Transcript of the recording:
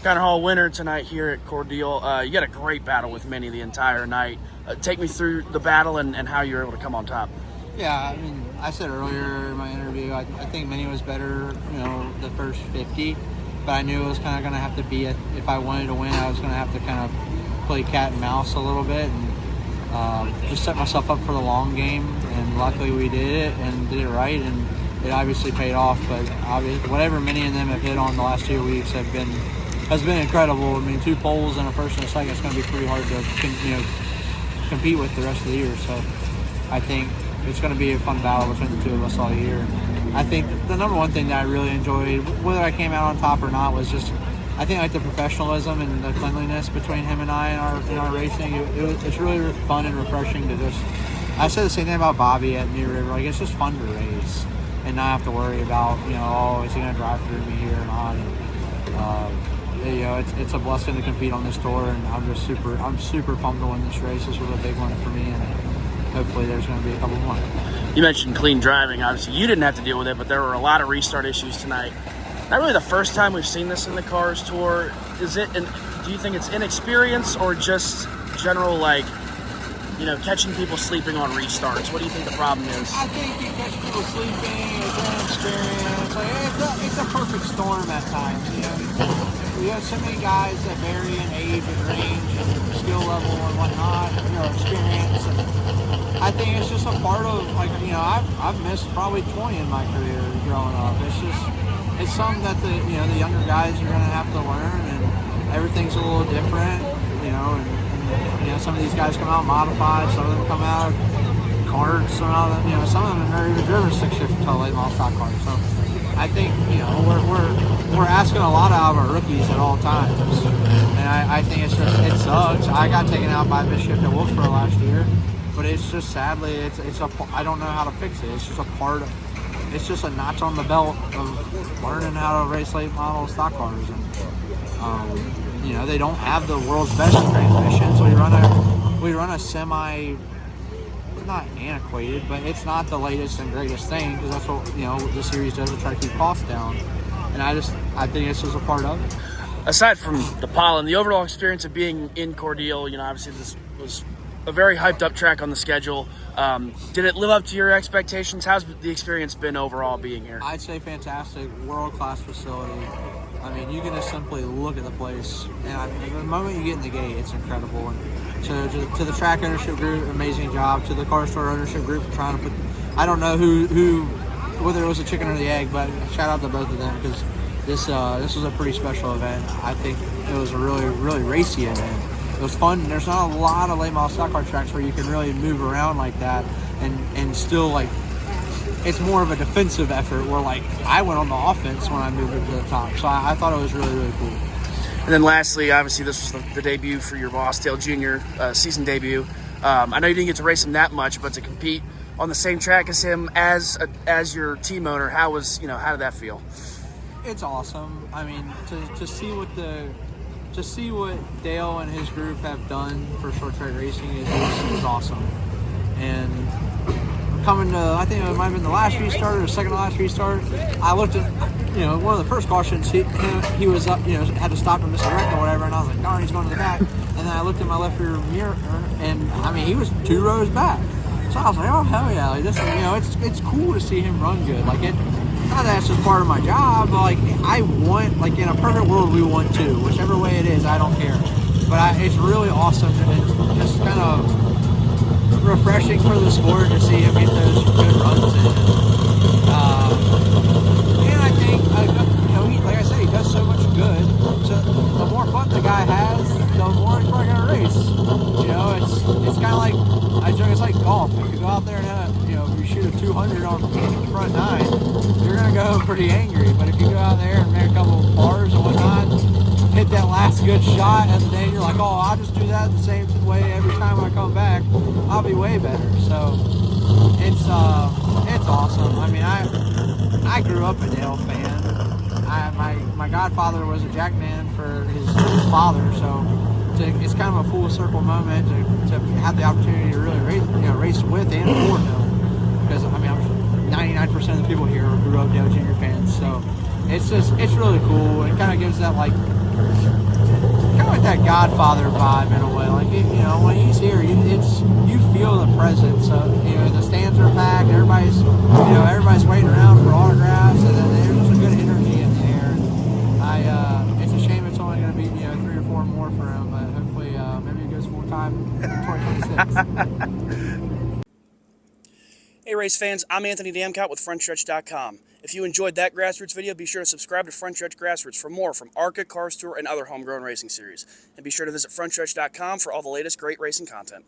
Counter Hall winner tonight here at Cordele. You got a great battle with Mini the entire night. Take me through the battle and how you were able to come on top. Yeah, I mean, I said earlier in my interview, I think Mini was better, the first 50, but I knew it was kind of going to have to be, if I wanted to win, I was going to have to kind of play cat and mouse a little bit and just set myself up for the long game, and luckily we did it and did it right, and it obviously paid off. But obviously, whatever Mini and them have hit on the last 2 weeks has been incredible. I mean, 2 poles and a first and a second is going to be pretty hard to compete with the rest of the year. So I think it's going to be a fun battle between the two of us all year. I think the number one thing that I really enjoyed, whether I came out on top or not, was just I think like the professionalism and the cleanliness between him and I in our racing. It's really fun and refreshing to just. I said the same thing about Bobby at New River. Like, it's just fun to race and not have to worry about is he going to drive through me here or not. And, it's a blessing to compete on this tour, and I'm super pumped to win this race. This was a big one for me, and hopefully there's going to be a couple more. You mentioned clean driving. Obviously, you didn't have to deal with it, but there were a lot of restart issues tonight. Not really the first time we've seen this in the Cars Tour. Do you think it's inexperience or just general, catching people sleeping on restarts? What do you think the problem is? I think you catch people sleeping, it's inexperience. It's a perfect storm at times. You have so many guys that vary in age and range and skill level and whatnot, experience. And I think it's just a part of, I've missed probably 20 in my career growing up. It's something that the younger guys are going to have to learn, and everything's a little different, and some of these guys come out modified, some of them come out carts, some of them have never even driven stick shift until late model stock cars. So I think we're asking a lot out of our rookies at all times, and I think it sucks. I got taken out by this shift at Wilkesboro last year, but it's just sadly I don't know how to fix it. It's just a part of. It's just a notch on the belt of learning how to race late model stock cars, and they don't have the world's best transmission, so we run a semi, not antiquated, but it's not the latest and greatest thing, because that's what the series does to try to keep costs down, and I think it's just a part of it. Aside from the pollen, the overall experience of being in Cordele, obviously this was a very hyped up track on the schedule. Did it live up to your expectations? How's the experience been overall being here? I'd say fantastic, world-class facility. I mean, you can just simply look at the place, and the moment you get in the gate, it's incredible. And to the track ownership group, amazing job. To the car store ownership group for trying to put, I don't know who whether it was a chicken or the egg, but shout out to both of them, because this was a pretty special event. I think it was a really, really racy event. It was fun. There's not a lot of late model stock car tracks where you can really move around like that and still it's more of a defensive effort where I went on the offense when I moved it to the top. So I thought it was really, really cool. And then lastly, obviously this was the debut for your Bossdale Jr. Season debut. I know you didn't get to race him that much, but to compete on the same track as him as your team owner, how did that feel? It's awesome. I mean, to see what Dale and his group have done for short track racing is awesome. And coming to, I think it might have been the last restart or the second to last restart, I looked at, one of the first cautions, he was up, had to stop and miss a wreck or whatever, and I was like, darn, he's going to the back. And then I looked at my left rear mirror, and I mean, he was 2 rows back. So I was like, oh, hell yeah. It's cool to see him run good. Not that that's just part of my job, but I want, in a perfect world, we want 2. Whichever way it is, I don't care. But it's really awesome, and it's just kind of refreshing for the sport to see him get those good runs in. And I think, like I said, he does so much good. So the more fun the guy has, the more he's probably going to race. It's kind of like, I joke, it's like golf. If you go out there and you shoot a 200 on the front 9, you're going to go pretty angry. But if you go out there and make a couple of bars and whatnot, hit that last good shot at the day, you're like, oh, I'll just do that the same way every time I come back. I'll be way better. So it's awesome. I mean, I grew up a Dale fan. My godfather was a jackman for his father, so it's kind of a full circle moment to have the opportunity to really race with and for him. Because I mean, I'm 99% of the people here grew up Dale Jr. fans, so it's really cool. It kind of gives that that Godfather vibe in a way. Like you know, when he's here, you feel the presence. You know, the stands are packed. Everybody's waiting around for autographs, and then there's just a good energy in the air. It's a shame it's only going to be 3 or 4 more for him, but hopefully maybe it goes full time in 2026. Hey race fans, I'm Anthony Damcott with Frontstretch.com. If you enjoyed that Grassroots video, be sure to subscribe to Frontstretch Grassroots for more from ARCA, Cars Tour, and other homegrown racing series. And be sure to visit Frontstretch.com for all the latest great racing content.